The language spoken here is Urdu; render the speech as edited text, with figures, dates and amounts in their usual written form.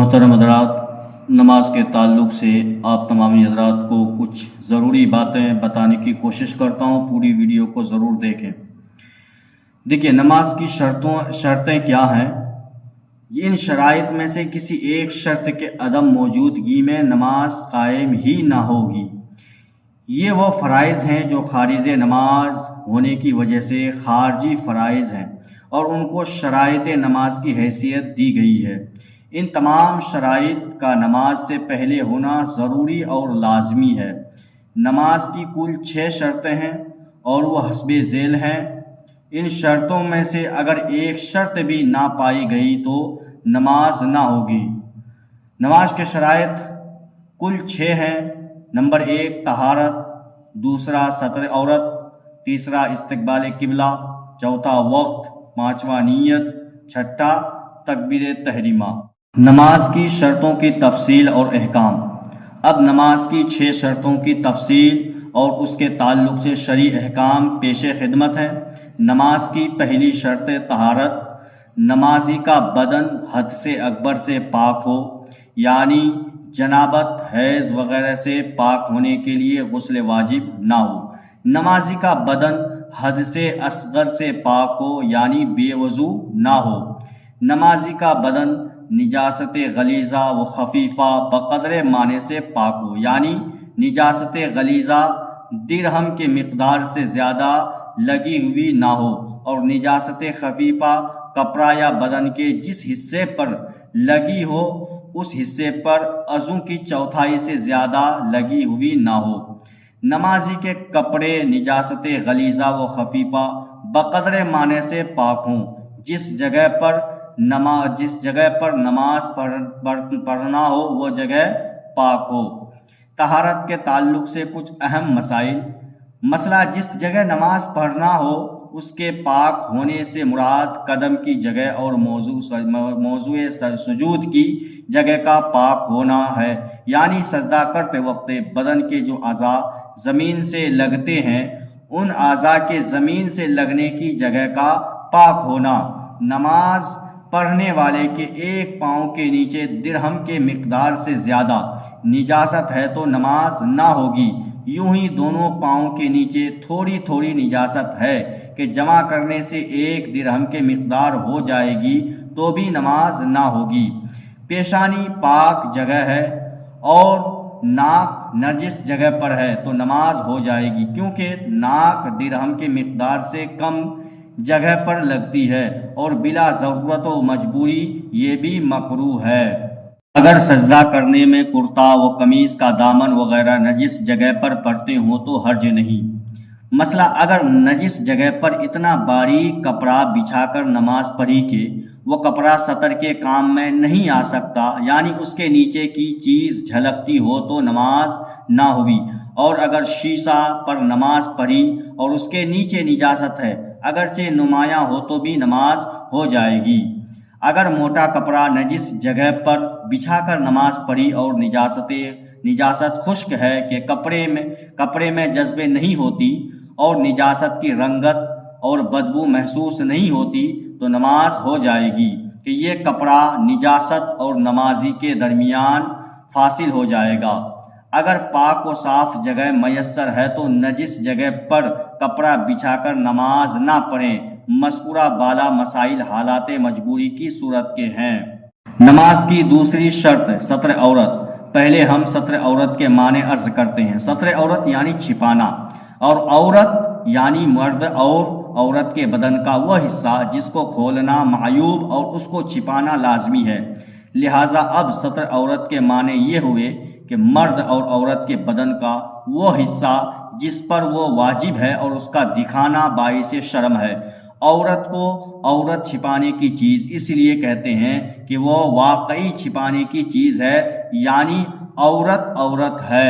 محترم حضرات، نماز کے تعلق سے آپ تمامی حضرات کو کچھ ضروری باتیں بتانے کی کوشش کرتا ہوں، پوری ویڈیو کو ضرور دیکھیں۔ دیکھیے، نماز کی شرطیں کیا ہیں؟ ان شرائط میں سے کسی ایک شرط کے عدم موجودگی میں نماز قائم ہی نہ ہوگی۔ یہ وہ فرائض ہیں جو خارج نماز ہونے کی وجہ سے خارجی فرائض ہیں اور ان کو شرائط نماز کی حیثیت دی گئی ہے۔ ان تمام شرائط کا نماز سے پہلے ہونا ضروری اور لازمی ہے۔ نماز کی کل 6 شرطیں ہیں اور وہ حسب ذیل ہیں۔ ان شرطوں میں سے اگر ایک شرط بھی نہ پائی گئی تو نماز نہ ہوگی۔ نماز کے شرائط کل 6 ہیں۔ نمبر 1 طہارت، دوسرا ستر عورت، تیسرا استقبال قبلہ، چوتھا وقت، پانچواں نیت، چھٹا تکبیر تحریمہ۔ نماز کی شرطوں کی تفصیل اور احکام۔ اب نماز کی 6 شرطوں کی تفصیل اور اس کے تعلق سے شرعی احکام پیش خدمت ہیں۔ نماز کی پہلی شرط طہارت۔ نمازی کا بدن حد سے اکبر سے پاک ہو، یعنی جنابت، حیض وغیرہ سے پاک ہونے کے لیے غسل واجب نہ ہو۔ نمازی کا بدن حد سے اصغر سے پاک ہو، یعنی بے وضو نہ ہو۔ نمازی کا بدن نجاست غلیظہ و خفیفہ بقدر معنی سے پاک ہو، یعنی نجاست غلیظہ درہم کے مقدار سے زیادہ لگی ہوئی نہ ہو اور نجاست خفیفہ کپڑا یا بدن کے جس حصے پر لگی ہو اس حصے پر عضو کی چوتھائی سے زیادہ لگی ہوئی نہ ہو۔ نمازی کے کپڑے نجاست غلیظہ و خفیفہ بقدر معنی سے پاک ہوں۔ جس جگہ پر نماز پڑھنا ہو وہ جگہ پاک ہو۔ طہارت کے تعلق سے کچھ اہم مسائل۔ مسئلہ، جس جگہ نماز پڑھنا ہو اس کے پاک ہونے سے مراد قدم کی جگہ اور موضوع سجود کی جگہ کا پاک ہونا ہے، یعنی سجدہ کرتے وقت بدن کے جو اعضاء زمین سے لگتے ہیں ان اعضاء کے زمین سے لگنے کی جگہ کا پاک ہونا۔ نماز پڑھنے والے کے ایک پاؤں کے نیچے درہم کے مقدار سے زیادہ نجاست ہے تو نماز نہ ہوگی۔ یوں ہی دونوں پاؤں کے نیچے تھوڑی تھوڑی نجاست ہے کہ جمع کرنے سے 1 درہم کے مقدار ہو جائے گی تو بھی نماز نہ ہوگی۔ پیشانی پاک جگہ ہے اور ناک نجس جگہ پر ہے تو نماز ہو جائے گی، کیونکہ ناک درہم کے مقدار سے کم جگہ پر لگتی ہے اور بلا ضرورت و مجبوری یہ بھی مکروہ ہے۔ اگر سجدہ کرنے میں کرتا و قمیص کا دامن وغیرہ نجس جگہ پر پڑتے ہوں تو حرج نہیں۔ مسئلہ، اگر نجس جگہ پر اتنا باریک کپڑا بچھا کر نماز پڑھی کہ وہ کپڑا سطر کے کام میں نہیں آ سکتا، یعنی اس کے نیچے کی چیز جھلکتی ہو تو نماز نہ ہوئی۔ اور اگر شیشہ پر نماز پڑھی اور اس کے نیچے نجاست ہے اگرچہ نمایاں ہو تو بھی نماز ہو جائے گی۔ اگر موٹا کپڑا نجس جگہ پر بچھا کر نماز پڑھی اور نجاست خشک ہے کہ کپڑے میں جذب نہیں ہوتی اور نجاست کی رنگت اور بدبو محسوس نہیں ہوتی تو نماز ہو جائے گی کہ یہ کپڑا نجاست اور نمازی کے درمیان فاصل ہو جائے گا۔ اگر پاک و صاف جگہ میسر ہے تو نجس جگہ پر کپڑا بچھا کر نماز نہ پڑھیں۔ مذکورہ بالا مسائل حالات مجبوری کی صورت کے ہیں۔ نماز کی دوسری شرط ستر عورت۔ پہلے ہم ستر عورت کے معنی عرض کرتے ہیں۔ ستر عورت یعنی چھپانا، اور عورت یعنی مرد اور عورت کے بدن کا وہ حصہ جس کو کھولنا معیوب اور اس کو چھپانا لازمی ہے۔ لہٰذا اب ستر عورت کے معنی یہ ہوئے کہ مرد اور عورت کے بدن کا وہ حصہ جس پر وہ واجب ہے اور اس کا دکھانا باعث شرم ہے۔ عورت کو عورت چھپانے کی چیز اس لیے کہتے ہیں کہ وہ واقعی چھپانے کی چیز ہے، یعنی عورت ہے۔